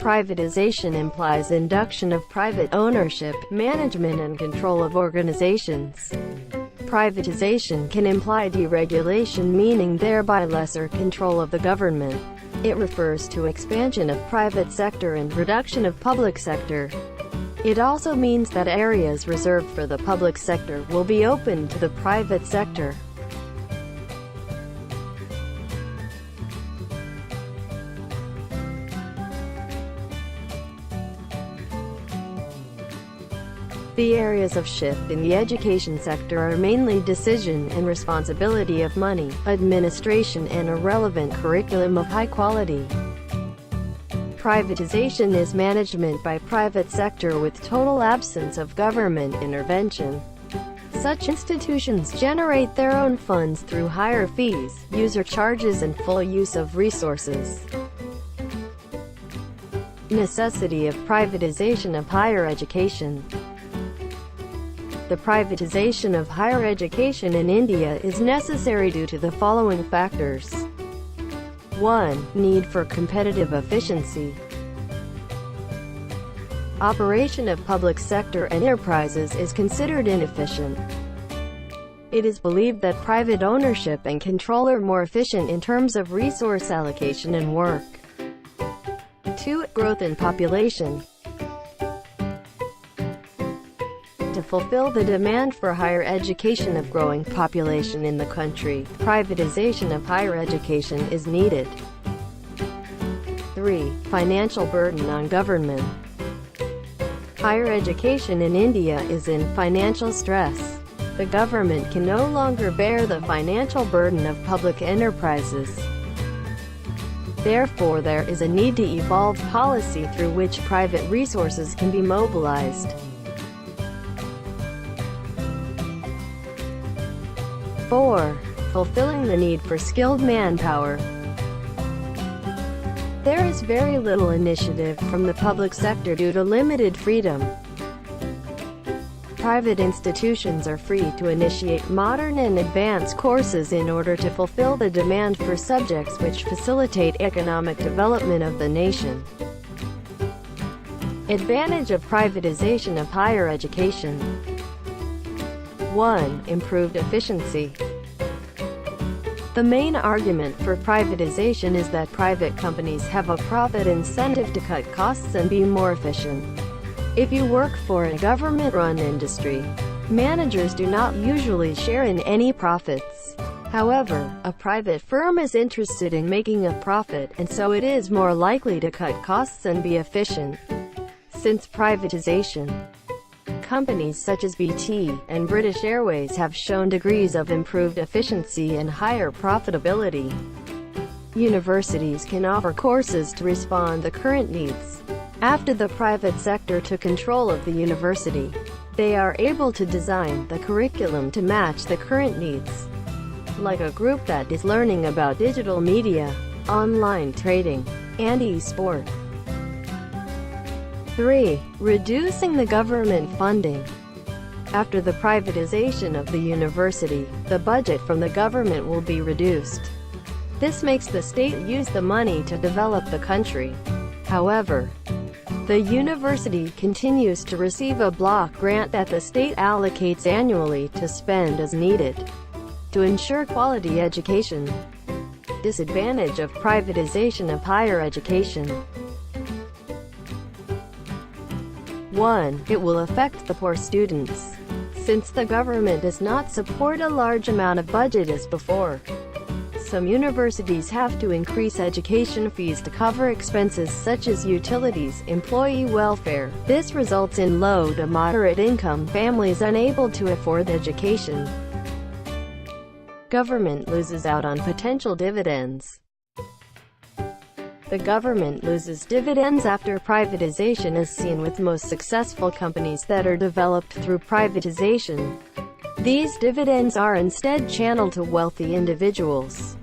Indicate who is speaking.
Speaker 1: Privatization implies induction of private ownership, management and control of organizations. Privatization can imply deregulation, meaning thereby lesser control of the government. It refers to expansion of private sector and reduction of public sector. It also means that areas reserved for the public sector will be open to the private sector. The areas of shift in the education sector are mainly decision and responsibility of money, administration and a relevant curriculum of high quality. Privatization is management by private sector with total absence of government intervention. Such institutions generate their own funds through higher fees, user charges and full use of resources. Necessity of privatization of higher education. The privatization of higher education in India is necessary due to the following factors. 1. Need for competitive efficiency. Operation of public sector enterprises is considered inefficient. It is believed that private ownership and control are more efficient in terms of resource allocation and work. 2. Growth in population. To fulfill the demand for higher education of growing population in the country, privatization of higher education is needed. 3. Financial burden on government. Higher education in India is in financial stress. The government can no longer bear the financial burden of public enterprises. Therefore, there is a need to evolve policy through which private resources can be mobilized. 4. Fulfilling the need for skilled manpower. There is very little initiative from the public sector due to limited freedom. Private institutions are free to initiate modern and advanced courses in order to fulfill the demand for subjects which facilitate economic development of the nation. Advantage of privatization of higher education. 1. Improved efficiency. The main argument for privatization is that private companies have a profit incentive to cut costs and be more efficient. If you work for a government-run industry, managers do not usually share in any profits. However, a private firm is interested in making a profit, and so it is more likely to cut costs and be efficient. Since privatization, companies such as BT and British Airways have shown degrees of improved efficiency and higher profitability. Universities can offer courses to respond to current needs. After the private sector took control of the university, they are able to design the curriculum to match the current needs. Like a group that is learning about digital media, online trading, and e-sport. 3. Reducing the government funding. After the privatization of the university, the budget from the government will be reduced. This makes the state use the money to develop the country. However, the university continues to receive a block grant that the state allocates annually to spend as needed to ensure quality education. Disadvantage of privatization of higher education. 1. It will affect the poor students. Since the government does not support a large amount of budget as before, some universities have to increase education fees to cover expenses such as utilities, employee welfare. This results in low to moderate income families unable to afford education. Government loses out on potential dividends. The government loses dividends after privatization, as seen with most successful companies that are developed through privatization. These dividends are instead channeled to wealthy individuals.